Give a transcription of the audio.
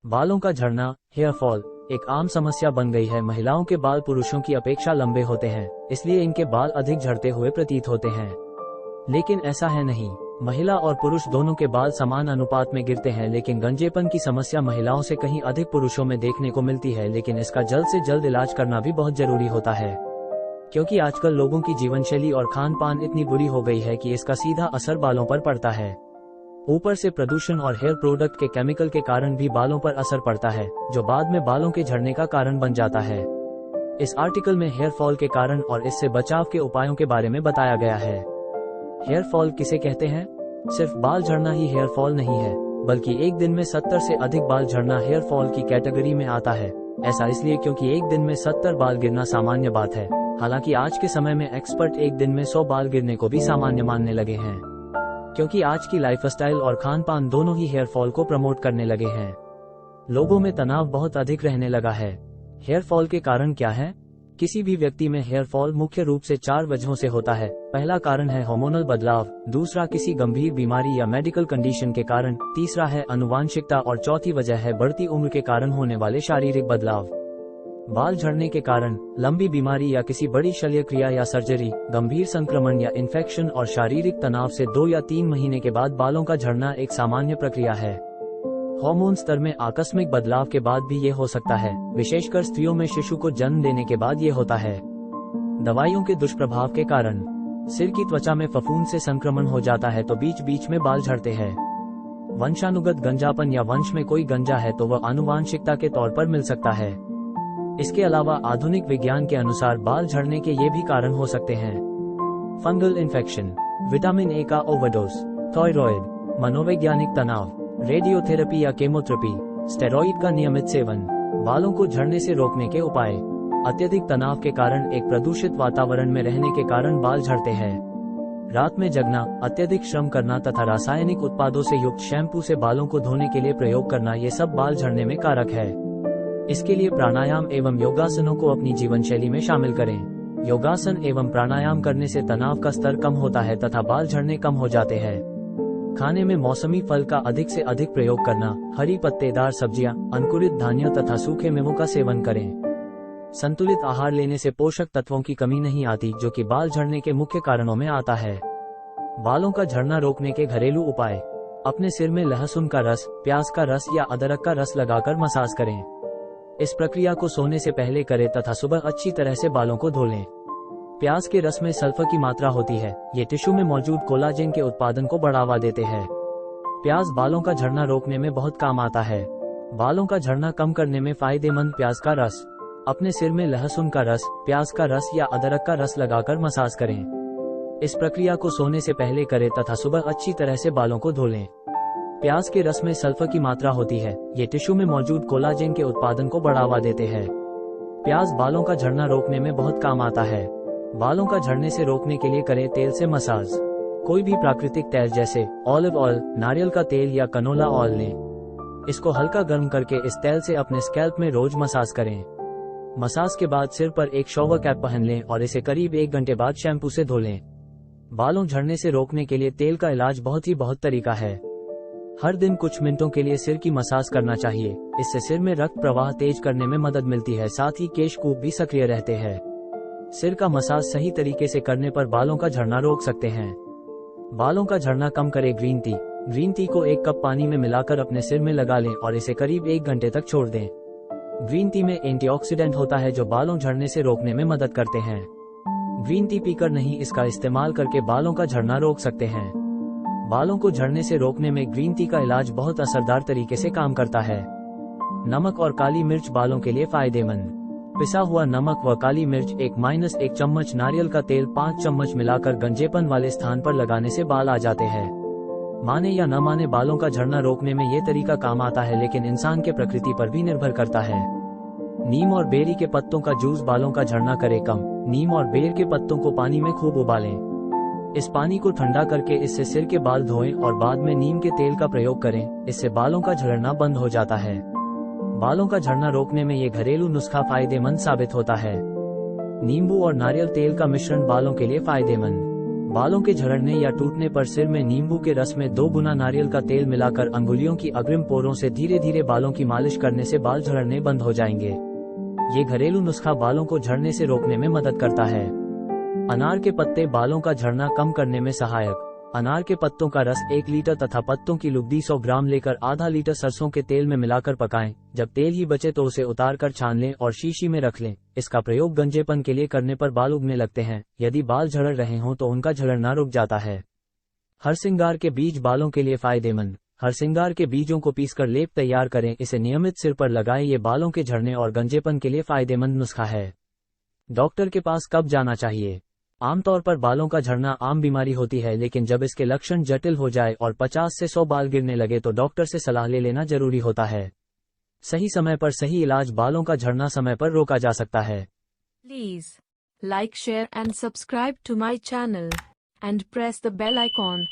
बालों का झड़ना, हेयर फॉल, एक आम समस्या बन गई है। महिलाओं के बाल पुरुषों की अपेक्षा लंबे होते हैं, इसलिए इनके बाल अधिक झड़ते हुए प्रतीत होते हैं। लेकिन ऐसा है नहीं। महिला और पुरुष दोनों के बाल समान अनुपात में गिरते हैं, लेकिन गंजेपन की समस्या महिलाओं से कहीं अधिक पुरुषों में देखने को मिलती है। लेकिन इसका जल्द से जल्द इलाज करना भी बहुत जरूरी होता है, क्योंकि आजकल लोगों की जीवनशैली और खान पान इतनी बुरी हो गई है कि इसका सीधा असर बालों पर पड़ता है। ऊपर से प्रदूषण और हेयर प्रोडक्ट के केमिकल के कारण भी बालों पर असर पड़ता है, जो बाद में बालों के झड़ने का कारण बन जाता है। इस आर्टिकल में हेयर फॉल के कारण और इससे बचाव के उपायों के बारे में बताया गया है। हेयर फॉल किसे कहते हैं? सिर्फ बाल झड़ना ही हेयर फॉल नहीं है, बल्कि एक दिन में 70 से अधिक बाल झड़ना हेयर फॉल की कैटेगरी में आता है। ऐसा इसलिए क्योंकि एक दिन में 70 बाल गिरना सामान्य बात है। हालांकि आज के समय में एक्सपर्ट एक दिन में 100 बाल गिरने को भी सामान्य मानने लगे हैं, क्योंकि आज की लाइफस्टाइल और खान पान दोनों ही हेयर फॉल को प्रमोट करने लगे हैं। लोगों में तनाव बहुत अधिक रहने लगा है। हेयर फॉल के कारण क्या है? किसी भी व्यक्ति में हेयर फॉल मुख्य रूप से 4 वजहों से होता है। पहला कारण है हार्मोनल बदलाव, दूसरा किसी गंभीर बीमारी या मेडिकल कंडीशन के कारण, तीसरा है आनुवांशिकता और चौथी वजह है बढ़ती उम्र के कारण होने वाले शारीरिक बदलाव। बाल झड़ने के कारण लंबी बीमारी या किसी बड़ी शल्य क्रिया या सर्जरी, गंभीर संक्रमण या इन्फेक्शन और शारीरिक तनाव से 2 या 3 महीने के बाद बालों का झड़ना एक सामान्य प्रक्रिया है। हार्मोन स्तर में आकस्मिक बदलाव के बाद भी ये हो सकता है, विशेषकर स्त्रियों में शिशु को जन्म देने के बाद ये होता है। दवाइयों के दुष्प्रभाव के कारण सिर की त्वचा में फफूंद से संक्रमण हो जाता है तो बीच बीच में बाल झड़ते हैं। वंशानुगत गंजापन या वंश में कोई गंजा है तो वह आनुवांशिकता के तौर पर मिल सकता है। इसके अलावा आधुनिक विज्ञान के अनुसार बाल झड़ने के ये भी कारण हो सकते हैं: फंगल इन्फेक्शन, विटामिन ए का ओवरडोज, थायराइड, मनोवैज्ञानिक तनाव, रेडियोथेरेपी या केमोथेरेपी, स्टेरॉइड का नियमित सेवन। बालों को झड़ने से रोकने के उपाय: अत्यधिक तनाव के कारण एक प्रदूषित वातावरण में रहने के कारण बाल झड़ते हैं। रात में जगना, अत्यधिक श्रम करना तथा रासायनिक उत्पादों से युक्त शैम्पू से बालों को धोने के लिए प्रयोग करना, ये सब बाल झड़ने में कारक है। इसके लिए प्राणायाम एवं योगासनों को अपनी जीवनशैली में शामिल करें। योगासन एवं प्राणायाम करने से तनाव का स्तर कम होता है तथा बाल झड़ने कम हो जाते हैं। खाने में मौसमी फल का अधिक से अधिक प्रयोग करना, हरी पत्तेदार सब्जियां, अंकुरित धान्यों तथा सूखे मेवों का सेवन करें। संतुलित आहार लेने से पोषक तत्वों की कमी नहीं आती, जो कि बाल झड़ने के मुख्य कारणों में आता है। बालों का झड़ना रोकने के घरेलू उपाय: अपने सिर में लहसुन का रस, प्याज का रस या अदरक का रस लगाकर मसाज करें। इस प्रक्रिया को सोने से पहले करें तथा सुबह अच्छी तरह से बालों को धो लें। प्याज के रस में सल्फर की मात्रा होती है, ये टिश्यू में मौजूद कोलाजेन के उत्पादन को बढ़ावा देते हैं। प्याज बालों का झड़ना रोकने में बहुत काम आता है। बालों का झड़ना कम करने में फायदेमंद प्याज का रस: अपने सिर में लहसुन का रस, प्याज का रस या अदरक का रस लगाकर मसाज करें। इस प्रक्रिया को सोने से पहले करें तथा सुबह अच्छी तरह से बालों को धो लें। प्याज के रस में सल्फर की मात्रा होती है, ये टिश्यू में मौजूद कोलाजेन के उत्पादन को बढ़ावा देते हैं। प्याज बालों का झड़ना रोकने में बहुत काम आता है। बालों का झड़ने से रोकने के लिए करें तेल से मसाज। कोई भी प्राकृतिक तेल जैसे ऑलिव ऑयल, नारियल का तेल या कनोला ऑयल लें। इसको हल्का गर्म करके इस तेल से अपने स्कैल्प में रोज मसाज करें। मसाज के बाद सिर पर एक शॉवर कैप पहन लें और इसे करीब 1 घंटे बाद शैम्पू से धो लें। बालों झड़ने से रोकने के लिए तेल का इलाज बहुत तरीका है। हर दिन कुछ मिनटों के लिए सिर की मसाज करना चाहिए। इससे सिर में रक्त प्रवाह तेज करने में मदद मिलती है, साथ ही केशकूप भी सक्रिय रहते हैं। सिर का मसाज सही तरीके से करने पर बालों का झड़ना रोक सकते हैं। बालों का झड़ना कम करे ग्रीन टी। ग्रीन टी को 1 कप पानी में मिलाकर अपने सिर में लगा लें और इसे करीब 1 घंटे तक छोड़ दें। ग्रीन टी में एंटीऑक्सीडेंट होता है, जो बालों झड़ने से रोकने में मदद करते हैं। ग्रीन टी पीकर नहीं, इसका इस्तेमाल करके बालों का झड़ना रोक सकते हैं। बालों को झड़ने से रोकने में ग्रीन टी का इलाज बहुत असरदार तरीके से काम करता है। नमक और काली मिर्च बालों के लिए फायदेमंद: पिसा हुआ नमक व काली मिर्च 1-1 चम्मच, नारियल का तेल 5 चम्मच मिलाकर गंजेपन वाले स्थान पर लगाने से बाल आ जाते हैं। माने या न माने, बालों का झड़ना रोकने में ये तरीका काम आता है, लेकिन इंसान के प्रकृति पर भी निर्भर करता है। नीम और बेरी के पत्तों का जूस बालों का झड़ना करे कम। नीम और बेर के पत्तों को पानी में खूब उबालें। इस पानी को ठंडा करके इससे सिर के बाल धोएं और बाद में नीम के तेल का प्रयोग करें। इससे बालों का झड़ना बंद हो जाता है। बालों का झड़ना रोकने में ये घरेलू नुस्खा फायदेमंद साबित होता है। नींबू और नारियल तेल का मिश्रण बालों के लिए फायदेमंद: बालों के झड़ने या टूटने पर सिर में नींबू के रस में 2 गुना नारियल का तेल मिलाकर अंगुलियों की अग्रिम पोरों से धीरे धीरे बालों की मालिश करने से बाल झड़ने बंद हो जाएंगे। ये घरेलू नुस्खा बालों को झड़ने से रोकने में मदद करता है। अनार के पत्ते बालों का झड़ना कम करने में सहायक। अनार के पत्तों का रस 1 लीटर तथा पत्तों की लुगदी 100 ग्राम लेकर आधा लीटर सरसों के तेल में मिलाकर पकाएं। जब तेल ही बचे तो उसे उतार कर छान लें और शीशी में रख लें। इसका प्रयोग गंजेपन के लिए करने पर बाल उगने लगते हैं। यदि बाल झड़ रहे हों तो उनका झड़ना रुक जाता है। हरसिंगार के बीज बालों के लिए फायदेमंद। हरसिंगार के बीजों को पीसकर लेप तैयार करें, इसे नियमित सिर पर लगाएं। ये बालों के झड़ने और गंजेपन के लिए फायदेमंद नुस्खा है। डॉक्टर के पास कब जाना चाहिए? आमतौर पर बालों का झड़ना आम बीमारी होती है, लेकिन जब इसके लक्षण जटिल हो जाए और 50 से 100 बाल गिरने लगे तो डॉक्टर से सलाह ले लेना जरूरी होता है। सही समय पर सही इलाज बालों का झड़ना समय पर रोका जा सकता है। Please like, share and subscribe to my channel and press the bell icon